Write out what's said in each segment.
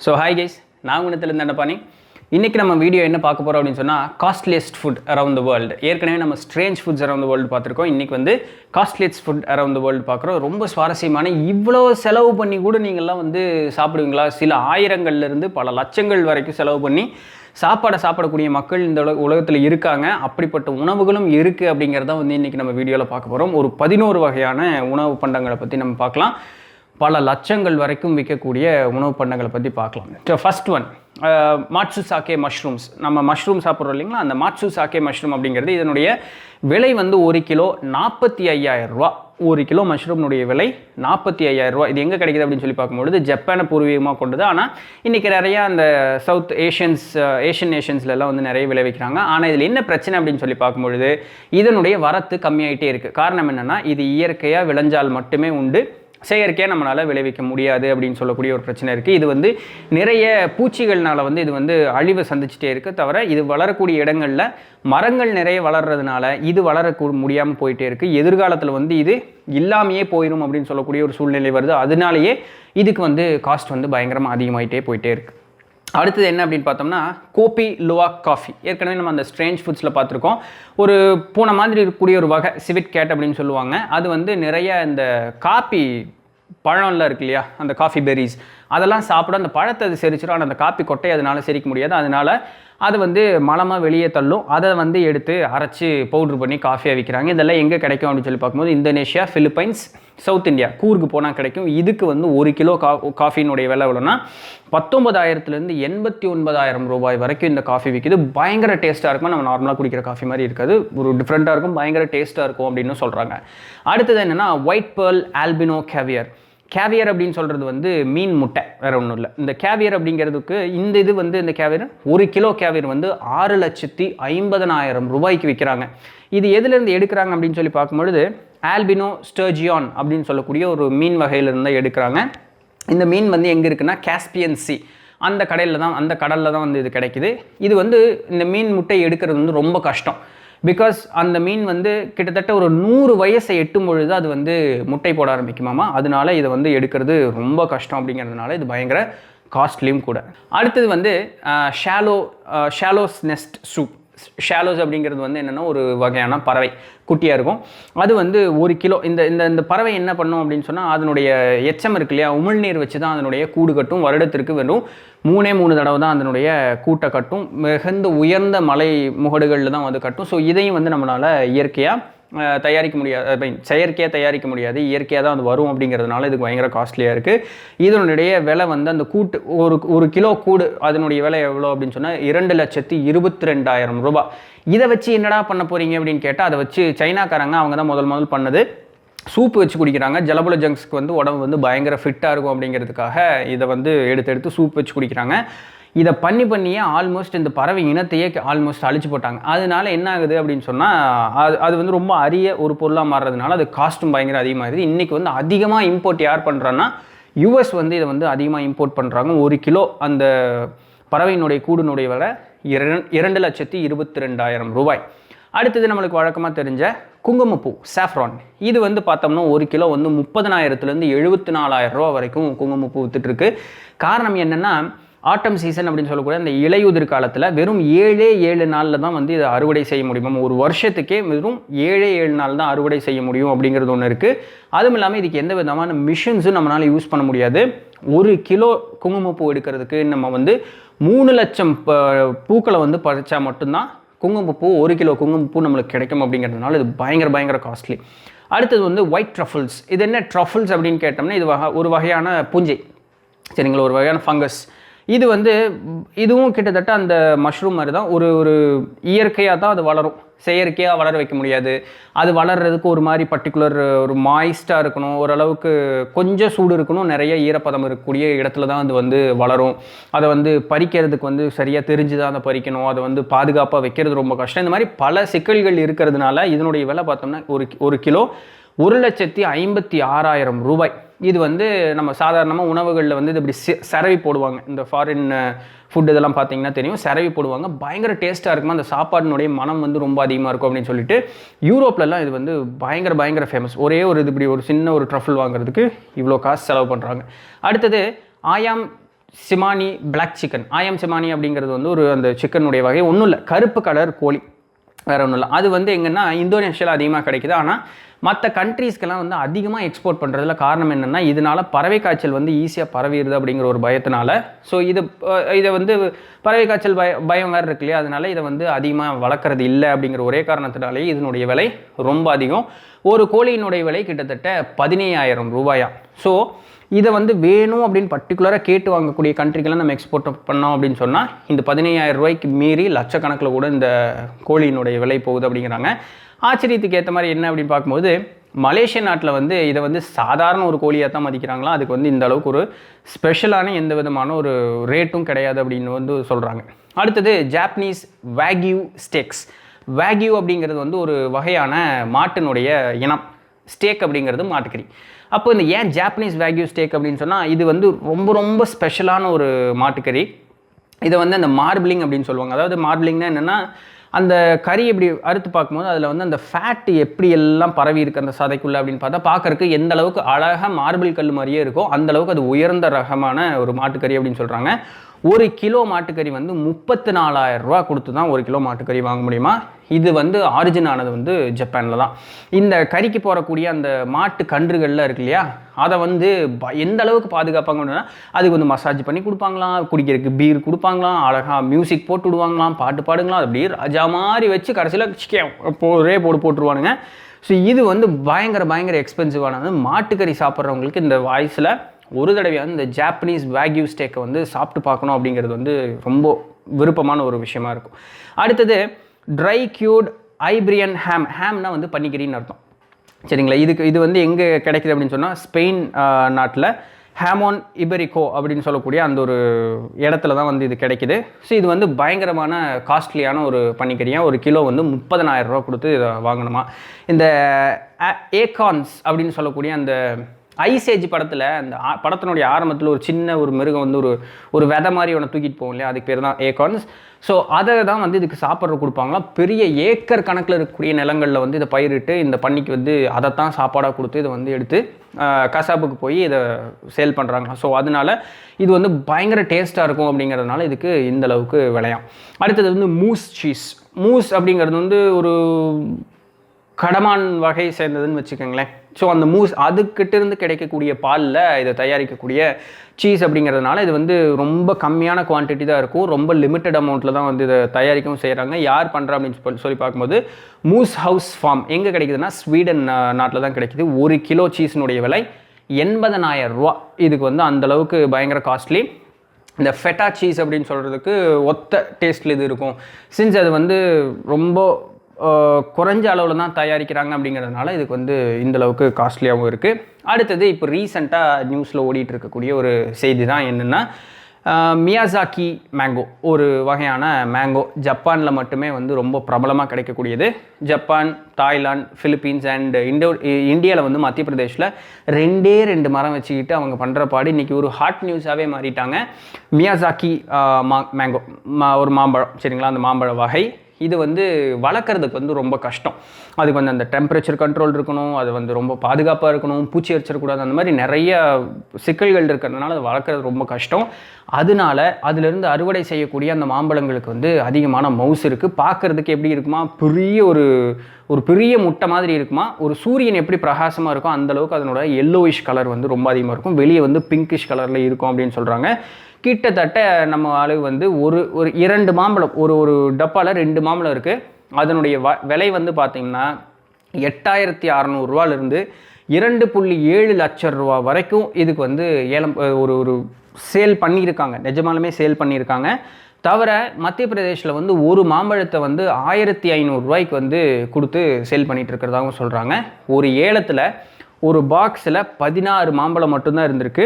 So hi guys, நான் Nithilan Dhandapani. இன்றைக்கி நம்ம வீடியோ என்ன பார்க்க போகிறோம் அப்படின்னு சொன்னால் costliest food around the world. ஏற்கனவே நம்ம strange foods around the world பார்த்துருக்கோம். இன்றைக்கி வந்து costliest food around the world பார்க்குறோம். ரொம்ப சுவாரஸ்யமான, இவ்வளோ செலவு பண்ணி கூட நீங்கள்லாம் வந்து சாப்பிடுவீங்களா? சில ஆயிரங்கள்லேருந்து பல லட்சங்கள் வரைக்கும் செலவு பண்ணி சாப்பிடக்கூடிய மக்கள் இந்த உலகத்தில் இருக்காங்க. அப்படிப்பட்ட உணவுகளும் இருக்குது அப்படிங்கிறத வந்து இன்றைக்கி நம்ம வீடியோவில் பார்க்க போகிறோம். ஒரு 11 வகையான உணவு பண்டங்களை பற்றி நம்ம பார்க்கலாம். பல லட்சங்கள் வரைக்கும் விற்கக்கூடிய உணவு பண்டங்களை பற்றி பார்க்கலாம். So first one, matsutake mushrooms. நம்ம மஷ்ரூம் சாப்பிட்றோம் இல்லைங்களா, அந்த மாட்சுசாக்கே மஷ்ரூம் அப்படிங்கிறது இதனுடைய விலை வந்து 1 கிலோ 45,000 ரூபா. 1 கிலோ மஷ்ரூம்னுடைய விலை 45,000 ரூபா. இது எங்கே கிடைக்குது அப்படின்னு சொல்லி பார்க்கும்பொழுது ஜப்பானை பூர்வீகமாக கொண்டது. ஆனால் இன்றைக்கி நிறையா அந்த சவுத் ஏஷியன் நேஷன்ஸ்லாம் வந்து நிறைய விளைவிக்கிறாங்க. ஆனால் இதில் என்ன பிரச்சனை அப்படின்னு சொல்லி பார்க்கும்பொழுது இதனுடைய வரத்து கம்மியாகிட்டே இருக்குது. காரணம் என்னென்னா, இது இயற்கையாக விளைஞ்சால் மட்டுமே உண்டு, செயற்கையாக நம்மளால் விளைவிக்க முடியாது அப்படின்னு சொல்லக்கூடிய ஒரு பிரச்சனை இருக்குது. இது வந்து நிறைய பூச்சிகள்னால வந்து இது வந்து அழிவை சந்திச்சுட்டே இருக்குது. தவிர இது வளரக்கூடிய இடங்களில் மரங்கள் நிறைய வளர்கிறதுனால இது முடியாமல் போயிட்டே இருக்குது. எதிர்காலத்தில் வந்து இது இல்லாமையே போயிடும் அப்படின்னு சொல்லக்கூடிய ஒரு சூழ்நிலை வருது. அதனாலேயே இதுக்கு வந்து காஸ்ட் வந்து பயங்கரமாக அதிகமாகிட்டே போயிட்டே இருக்குது. அடுத்தது என்ன அப்படின்னு பார்த்தோம்னா, கோபி லுவாக் காஃபி. ஏற்கனவே நம்ம அந்த ஸ்ட்ரேஞ்ச் ஃபுட்ஸில் பார்த்துருக்கோம். ஒரு பூனை மாதிரி இருக்கக்கூடிய ஒரு வகை, சிவிட் கேட் அப்படின்னு சொல்லுவாங்க. அது வந்து நிறைய இந்த காப்பி பழம்லாம் இருக்கு இல்லையா, அந்த காஃபி பெரிஸ், அதெல்லாம் சாப்பிட அந்த பழத்தை அது செரிச்சிடும். ஆனால் அந்த காப்பி கொட்டையை அதனால் செரிக்க முடியாது. அதனால் அது வந்து மலமாக வெளியே தள்ளும். அதை வந்து எடுத்து அரைச்சி பவுட்ரு பண்ணி காஃபியாக விற்கிறாங்க. இதெல்லாம் எங்கே கிடைக்கும் அப்படின்னு சொல்லி பார்க்கும்போது இந்தோனேஷியா, பிலிப்பைன்ஸ், சவுத் இந்தியா, கூர்க்கு போனால் கிடைக்கும். இதுக்கு வந்து 1 கிலோ காஃபினுடைய விலை எவ்வளோன்னா 19,000 89,000 ரூபாய் வரைக்கும் இந்த காஃபி விற்கிது. பயங்கர டேஸ்ட்டாக இருக்கும். நம்ம நார்மலாக குடிக்கிற காஃபி மாதிரி இருக்காது, ஒரு டிஃப்ரெண்ட்டாக இருக்கும், பயங்கர டேஸ்ட்டாக இருக்கும் அப்படின்னு சொல்கிறாங்க. அடுத்தது என்னென்னா, white pearl Alpino caviar. Caviar அப்படின்னு சொல்கிறது வந்து மீன் முட்டை, வேறு ஒன்றும் இல்லை. இந்த கேவியர் அப்படிங்கிறதுக்கு இது வந்து இந்த கேவியர் 1 கிலோ கேவியர் வந்து 6,50,000 ரூபாய்க்கு விற்கிறாங்க. இது எதுலேருந்து எடுக்கிறாங்க அப்படின்னு சொல்லி பார்க்கும்பொழுது ஆல்பினோ ஸ்டர்ஜியான் அப்படின்னு சொல்லக்கூடிய ஒரு மீன் வகையிலிருந்து எடுக்கிறாங்க. இந்த மீன் வந்து எங்கே இருக்குன்னா காஸ்பியன் சி, அந்த கடலில் தான் வந்து இது கிடைக்குது. இது வந்து இந்த மீன் முட்டை எடுக்கிறது வந்து ரொம்ப கஷ்டம். பிகாஸ் அந்த மீன் வந்து கிட்டத்தட்ட ஒரு 100 வயசை எட்டும் பொழுது அது வந்து முட்டை போட ஆரம்பிக்குமாமா. அதனால இதை வந்து எடுக்கிறது ரொம்ப கஷ்டம். அப்படிங்கிறதுனால இது பயங்கர காஸ்ட்லியும் கூட. அடுத்தது வந்து ஷாலோஸ் நெஸ்ட் சூப். ஷாலோஸ் அப்படிங்கிறது வந்து என்னென்னா ஒரு வகையான பறவை, குட்டியாக இருக்கும். அது வந்து 1 கிலோ. இந்த பறவை என்ன பண்ணும் அப்படின்னு சொன்னால், அதனுடைய எச்சம் இருக்கு இல்லையா, உமிழ்நீர் வச்சு தான் அதனுடைய கூடு கட்டும். வருடத்திற்கு வெறும் 3 தடவை தான் அதனுடைய கூட்டை கட்டும். மிகுந்த உயர்ந்த மலை முகடுகளில் தான் வந்து கட்டும். ஸோ இதையும் வந்து நம்மளால் இயற்கையாக தயாரிக்க முடியாது, செயற்கையாக தயாரிக்க முடியாது, இயற்கையாக தான் அது வரும். அப்படிங்கிறதுனால இதுக்கு பயங்கர காஸ்ட்லியாக இருக்குது. இதனுடைய விலை வந்து அந்த கூட்டு ஒரு கிலோ கூடு அதனுடைய விலை எவ்வளோ அப்படின்னு சொன்னால் 2,22,000 ரூபாய். இதை வச்சு என்னடா பண்ண போகிறீங்க அப்படின்னு கேட்டால், அதை வச்சு சைனாக்காரங்க அவங்க தான் முதல் பண்ணது. சூப்பு வச்சு குடிக்கிறாங்க. ஜலபுல ஜங்ஸ்க்கு வந்து உடம்பு வந்து பயங்கர ஃபிட்டாக இருக்கும் அப்படிங்கிறதுக்காக இதை வந்து எடுத்து சூப் வச்சு குடிக்கிறாங்க. இதை பண்ணியே ஆல்மோஸ்ட் இந்த பறவை இனத்தையே ஆல்மோஸ்ட் அழிச்சு போட்டாங்க. அதனால என்ன ஆகுது அப்படின்னு சொன்னால், அது வந்து ரொம்ப அரிய ஒரு பொருளாக மாறுறதுனால அது காஸ்ட்டும் பயங்கர அதிகமாகிடுது. இன்றைக்கி வந்து அதிகமாக இம்போர்ட் யார் பண்ணுறான்னா, யூஎஸ் வந்து இதை வந்து அதிகமாக இம்போர்ட் பண்ணுறாங்க. 1 கிலோ அந்த பறவையினுடைய கூடுனுடைய விலை 2,22,000 ரூபாய். அடுத்தது நம்மளுக்கு வழக்கமாக தெரிஞ்ச குங்குமப்பூ, சாஃப்ரான். இது வந்து பார்த்தோம்னா 1 கிலோ வந்து 30,000 74,000 ரூபா வரைக்கும் குங்குமப்பூ வித்துட்ருக்கு. காரணம் என்னென்னா, ஆட்டம் சீசன் அப்படின்னு சொல்லக்கூடிய அந்த இலையுதிர் காலத்தில் வெறும் 7 நாளில் தான் வந்து இதை அறுவடை செய்ய முடியும். ஒரு வருஷத்துக்கே வெறும் 7 நாள் தான் அறுவடை செய்ய முடியும் அப்படிங்கிறது ஒன்று இருக்குது. அதுவும் இல்லாமல் இதுக்கு எந்த விதமான மிஷின்ஸும் நம்மளால் யூஸ் பண்ண முடியாது. 1 கிலோ குங்குமப்பூ எடுக்கிறதுக்கு நம்ம வந்து 3 லட்சம் பூக்களை வந்து பறிச்சா மட்டும்தான் குங்குமப்பூ 1 கிலோ குங்குமப்பூ நம்மளுக்கு கிடைக்கும். அப்படிங்கிறதுனால இது பயங்கர காஸ்ட்லி. அடுத்தது வந்து ஒயிட் ட்ரஃபிள்ஸ். இது என்ன ட்ரஃபிள்ஸ் அப்படின்னு கேட்டோம்னா, இது ஒரு வகையான பூஞ்சை, சரிங்களா, ஒரு வகையான ஃபங்கஸ். இது வந்து இதுவும் கிட்டத்தட்ட அந்த மஷ்ரூம் மாதிரி தான். ஒரு இயற்கையாக தான் அது வளரும், செயற்கையாக வளர வைக்க முடியாது. அது வளர்கிறதுக்கு ஒரு மாதிரி பர்டிகுலர் ஒரு மாய்ஸ்டாக இருக்கணும், ஓரளவுக்கு கொஞ்சம் சூடு இருக்கணும், நிறைய ஈரப்பதம் இருக்கக்கூடிய இடத்துல தான் அது வந்து வளரும். அதை வந்து பறிக்கிறதுக்கு வந்து சரியாக தெரிஞ்சு தான் அதை பறிக்கணும். அதை வந்து பாதுகாப்பாக வைக்கிறது ரொம்ப கஷ்டம். இந்த மாதிரி பல சிக்கல்கள் இருக்கிறதுனால இதனுடைய விலை பார்த்தோம்னா ஒரு கிலோ 1,56,000 ரூபாய். இது வந்து நம்ம சாதாரணமாக உணவுகளில் வந்து இது இப்படி சரவி போடுவாங்க. இந்த ஃபாரின் ஃபுட் இதெல்லாம் பார்த்தீங்கன்னா தெரியும், சரவி போடுவாங்க. பயங்கர டேஸ்ட்டாக இருக்குமா, அந்த சாப்பாடினுடைய மனம் வந்து ரொம்ப அதிகமாக இருக்கும் அப்படின்னு சொல்லிட்டு யூரோப்லலாம் இது வந்து பயங்கர ஃபேமஸ். ஒரே ஒரு இது இப்படி ஒரு சின்ன ஒரு ட்ரஃபிள் வாங்குறதுக்கு இவ்வளோ காசு செலவு பண்ணுறாங்க. அடுத்தது ஆயாம் சிமானி பிளாக் சிக்கன், ஆயம் சிமானி அப்படிங்கிறது வந்து ஒரு அந்த சிக்கனுடைய வகை. ஒன்றும் இல்லை, கருப்பு கலர் கோழி, வேறு ஒன்றும் இல்லை. அது வந்து எங்கன்னா இந்தோனேஷியாவில் அதிகமாக கிடைக்குது. ஆனால் மற்ற கண்ட்ரீஸ்க்கெல்லாம் வந்து அதிகமாக எக்ஸ்போர்ட் பண்ணுறதுல காரணம் என்னென்னா, இதனால் பறவை காய்ச்சல் வந்து ஈஸியாக பரவிடுது அப்படிங்கிற ஒரு பயத்தினால. ஸோ இதை வந்து பறவை காய்ச்சல் பயம் வேறு இருக்கு இல்லையா, அதனால இதை வந்து அதிகமாக வளர்க்குறது இல்லை அப்படிங்கிற ஒரே காரணத்தினாலே இதனுடைய விலை ரொம்ப அதிகம். ஒரு கோழியினுடைய விலை கிட்டத்தட்ட 15,000 ரூபாயா. ஸோ இதை வந்து வேணும் அப்படின்னு பர்டிகுலராக கேட்டு வாங்கக்கூடிய கண்ட்ரிக்கெல்லாம் நம்ம எக்ஸ்போர்ட் பண்ணோம் அப்படின்னு சொன்னால் இந்த 15,000 ரூபாய்க்கு மீறி லட்சக்கணக்கில் கூட இந்த கோழியினுடைய விலை போகுது அப்படிங்கிறாங்க. ஆச்சரியத்துக்கு ஏற்ற மாதிரி என்ன அப்படின்னு பார்க்கும்போது, மலேசிய நாட்டில் வந்து இதை வந்து சாதாரண ஒரு கோழியாக தான் மதிக்கிறாங்களா. அதுக்கு வந்து இந்த அளவுக்கு ஒரு ஸ்பெஷலான எந்த விதமான ஒரு ரேட்டும் கிடையாது அப்படின்னு வந்து சொல்கிறாங்க. அடுத்தது ஜாப்பனீஸ் வேக்யூ ஸ்டேக்ஸ். வேக்யூ அப்படிங்கிறது வந்து ஒரு வகையான மாட்டினுடைய இனம், ஸ்டேக் அப்படிங்கிறது மாட்டுக்கறி. அப்போ இந்த ஏன் ஜாப்பனீஸ் வேக்யூ ஸ்டேக் அப்படின்னு சொன்னால், இது வந்து ரொம்ப ரொம்ப ஸ்பெஷலான ஒரு மாட்டுக்கறி. இதை வந்து அந்த மார்பிளிங் அப்படின்னு சொல்லுவாங்க. அதாவது மார்பிளிங்னா என்னென்னா, அந்த கறி எப்படி அறுத்து பார்க்கும்போது அதில் வந்து அந்த ஃபேட்டு எப்படி எல்லாம் பரவி இருக்குது அந்த சதைக்குள்ளே அப்படின்னு பார்த்தா பார்க்கறதுக்கு எந்த அளவுக்கு அழகாக மார்பிள் கல் மாதிரியே இருக்கும், அந்தளவுக்கு அது உயர்ந்த ரகமான ஒரு மாட்டுக்கறி அப்படின்னு சொல்கிறாங்க. ஒரு கிலோ மாட்டுக்கறி வந்து 34,000 ரூபா கொடுத்து தான் ஒரு கிலோ மாட்டுக்கறி வாங்க முடியுமா. இது வந்து ஆரிஜின் ஆனது வந்து ஜப்பானில் தான். இந்த கறிக்கு போகக்கூடிய அந்த மாட்டு கன்றுகள்லாம் இருக்கு இல்லையா, அதை வந்து எந்த அளவுக்கு பாதுகாப்பாங்க அப்படின்னா, அதுக்கு வந்து மசாஜ் பண்ணி கொடுப்பாங்களாம், குடிக்கிறதுக்கு பீர் கொடுப்பாங்களாம், அழகாக மியூசிக் போட்டு விடுவாங்களாம், பாட்டு பாடுங்களாம், அப்படியே ராஜா மாதிரி வச்சு கடைசியில் ஒரே போட்டுருவானுங்க. ஸோ இது வந்து பயங்கர எக்ஸ்பென்சிவானது. மாட்டுக்கறி சாப்பிட்றவங்களுக்கு இந்த வாய்ஸில் ஒரு தடவையாக இந்த ஜாப்பனீஸ் வேக்யூ ஸ்டேக்கை வந்து சாப்பிட்டு பார்க்கணும் அப்படிங்கிறது வந்து ரொம்ப விருப்பமான ஒரு விஷயமா இருக்கும். அடுத்தது ட்ரை கியூர்ட் ஐப்ரியன் ஹேம்னா வந்து பன்னிக்கறின்னு அர்த்தம், சரிங்களா. இது வந்து எங்கே கிடைக்குது அப்படின்னு சொன்னால், ஸ்பெயின் நாட்டில் ஹேமோன் இபெரிகோ அப்படின்னு சொல்லக்கூடிய அந்த ஒரு இடத்துல தான் வந்து இது கிடைக்குது. ஸோ இது வந்து பயங்கரமான காஸ்ட்லியான ஒரு பன்னிக்கறியாக. ஒரு கிலோ வந்து 30,000 ரூபா கொடுத்து இதை வாங்கணுமா. இந்த ஏகான்ஸ் அப்படின்னு சொல்லக்கூடிய அந்த ஐசேஜ் படத்தில், அந்த படத்தினுடைய ஆரம்பத்தில் ஒரு சின்ன ஒரு மிருகம் வந்து ஒரு விதை மாதிரி ஒன்று தூக்கிட்டு போகும் இல்லையா, அதுக்கு பேர் தான் ஏகான்ஸ். ஸோ அதை தான் வந்து இதுக்கு சாப்பிட்ற கொடுப்பாங்களாம். பெரிய ஏக்கர் கணக்கில் இருக்கக்கூடிய நிலங்களில் வந்து இதை பயிரிட்டு இந்த பன்னிக்கு வந்து அதைத்தான் சாப்பாடாக கொடுத்து இதை வந்து எடுத்து கசாப்புக்கு போய் இதை சேல் பண்ணுறாங்களாம். ஸோ அதனால் இது வந்து பயங்கர டேஸ்ட்டாக இருக்கும் அப்படிங்கிறதுனால இதுக்கு இந்த அளவுக்கு விலையாம். அடுத்தது வந்து மூஸ் சீஸ். மூஸ் அப்படிங்கிறது வந்து ஒரு கடமான் வகை சேர்ந்ததுன்னு வச்சுக்கோங்களேன். ஸோ அந்த மூஸ் அதுக்கிட்டேருந்து கிடைக்கக்கூடிய பாலில் இதை தயாரிக்கக்கூடிய சீஸ் அப்படிங்கிறதுனால இது வந்து ரொம்ப கம்மியான குவான்டிட்டி தான் இருக்கும், ரொம்ப லிமிட்டட் அமௌண்ட்டில் தான் வந்து இதை தயாரிக்கவும் செய்கிறாங்க. யார் பண்ணுறா அப்படின்னு சொல்லி பார்க்கும்போது, மூஸ் ஹவுஸ் ஃபார்ம் எங்கே கிடைக்குதுன்னா ஸ்வீடன் நாட்டில் தான் கிடைக்குது. ஒரு கிலோ சீஸினுடைய விலை 80,000 ரூபா. இதுக்கு வந்து அந்தளவுக்கு பயங்கர காஸ்ட்லி. இந்த ஃபெட்டா சீஸ் அப்படின்னு சொல்கிறதுக்கு ஒத்த டேஸ்ட்டில் இது இருக்கும். சின்ஸ் அது வந்து ரொம்ப குறைஞ்ச அளவில் தான் தயாரிக்கிறாங்க அப்படிங்கிறதுனால இதுக்கு வந்து இந்தளவுக்கு காஸ்ட்லியாகவும் இருக்குது. அடுத்தது இப்போ ரீசெண்டாக நியூஸில் ஓடிட்டு இருக்கக்கூடிய ஒரு செய்தி தான் என்னென்னா, மியாசாக்கி மேங்கோ ஒரு வகையான மேங்கோ ஜப்பானில் மட்டுமே வந்து ரொம்ப பிரபலமாக கிடைக்கக்கூடியது. ஜப்பான், தாய்லாந்து, பிலிப்பீன்ஸ் அண்ட் இந்தியாவில் வந்து மத்திய பிரதேஷில் 2 மரம் வச்சுக்கிட்டு அவங்க பண்ணுற பாடு இன்றைக்கி ஒரு ஹாட் நியூஸாகவே மாறிட்டாங்க. மியாசாக்கி மேங்கோ ஒரு மாம்பழம், சரிங்களா. அந்த மாம்பழ வகை இது வந்து வளர்க்குறதுக்கு வந்து ரொம்ப கஷ்டம். அதுக்கு வந்து அந்த டெம்பரேச்சர் கண்ட்ரோல் இருக்கணும், அது வந்து ரொம்ப பாதுகாப்பாக இருக்கணும், பூச்சி அரிச்சிடக்கூடாது, அந்த மாதிரி நிறைய சிக்கல்கள் இருக்கிறதுனால அது வளர்க்குறது ரொம்ப கஷ்டம். அதனால அதிலிருந்து அறுவடை செய்யக்கூடிய அந்த மாம்பழங்களுக்கு வந்து அதிகமான மவுஸ் இருக்குது. பார்க்குறதுக்கு எப்படி இருக்குமா, ஒரு பெரிய முட்டை மாதிரி இருக்குமா. ஒரு சூரியன் எப்படி பிரகாசமாக இருக்கும் அந்தளவுக்கு அதனோட எல்லோயிஷ் கலர் வந்து ரொம்ப அதிகமாக இருக்கும். வெளியே வந்து பிங்கிஷ் கலரில் இருக்கும் அப்படின்னு சொல்கிறாங்க. கிட்டத்தட்ட நம்ம அளவு வந்து ஒரு 2 மாம்பழம், ஒரு டப்பாவில் 2 மாம்பழம் இருக்குது. அதனுடைய விலை வந்து பார்த்திங்கன்னா 8,600 ரூபாலேருந்து 2.7 லட்சம் ரூபா வரைக்கும் இதுக்கு வந்து ஏலம் ஒரு சேல் பண்ணியிருக்காங்க, நிஜமாலுமே சேல் பண்ணியிருக்காங்க. தவிர மத்திய பிரதேஷில் வந்து ஒரு மாம்பழத்தை வந்து 1,500 ரூபாய்க்கு வந்து கொடுத்து சேல் பண்ணிகிட்டு இருக்கிறதாகவும் சொல்கிறாங்க. ஒரு ஏலத்தில் ஒரு பாக்ஸில் 16 மாம்பழம் மட்டும்தான் இருந்திருக்கு.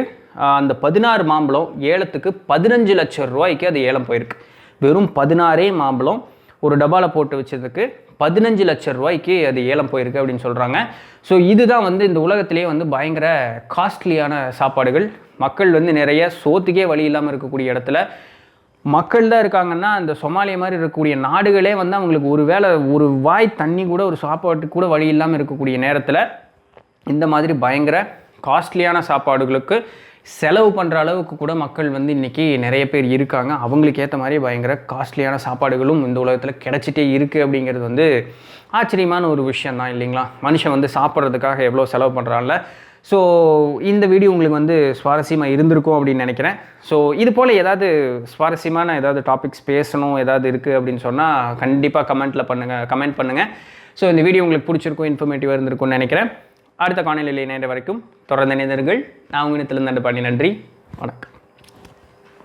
அந்த 16 மாம்பழம் ஏலத்துக்கு 15 லட்சம் ரூபாய்க்கு அது ஏலம் போயிருக்கு. வெறும் 16 மாம்பழம் ஒரு டப்பாவில் போட்டு வச்சதுக்கு 15 லட்சம் ரூபாய்க்கு அது ஏலம் போயிருக்கு அப்படின்னு சொல்கிறாங்க. ஸோ இதுதான் வந்து இந்த உலகத்திலேயே வந்து பயங்கர காஸ்ட்லியான சாப்பாடுகள். மக்கள் வந்து நிறைய சோத்துக்கே வழி இல்லாமல் இருக்கக்கூடிய இடத்துல மக்கள் தான் இருக்காங்கன்னா, அந்த சொமாலியா மாதிரி இருக்கக்கூடிய நாடுகளே வந்து அவங்களுக்கு ஒரு வாய் தண்ணி கூட, ஒரு சாப்பாட்டுக்கு கூட வழி இல்லாமல் இருக்கக்கூடிய நேரத்தில் இந்த மாதிரி பயங்கர காஸ்ட்லியான சாப்பாடுகளுக்கு செலவு பண்ணுற அளவுக்கு கூட மக்கள் வந்து இன்றைக்கி நிறைய பேர் இருக்காங்க. அவங்களுக்கு ஏற்ற மாதிரி பயங்கர காஸ்ட்லியான சாப்பாடுகளும் இந்த உலகத்தில் கிடச்சிட்டே இருக்குது அப்படிங்கிறது வந்து ஆச்சரியமான ஒரு விஷயம் தான் இல்லைங்களா? மனுஷன் வந்து சாப்பிட்றதுக்காக எவ்வளோ செலவு பண்ணுறான்ல. ஸோ இந்த வீடியோ உங்களுக்கு வந்து சுவாரஸ்யமாக இருந்திருக்கும் அப்படின்னு நினைக்கிறேன். ஸோ இது போல் ஏதாவது சுவாரஸ்யமான ஏதாவது டாபிக்ஸ் பேசணும் ஏதாவது இருக்குது அப்படின்னு சொன்னால் கண்டிப்பாக கமெண்ட் பண்ணுங்கள். ஸோ இந்த வீடியோ உங்களுக்கு பிடிச்சிருக்கும், இன்ஃபர்மேட்டிவாக இருந்திருக்கும்னு நினைக்கிறேன். அடுத்த காணொலியில் இணைந்த வரைக்கும் தொடர்ந்து இணைந்தீர்கள். நான் உங்கள் நித்திலன் தண்டபாணி. நன்றி, வணக்கம்.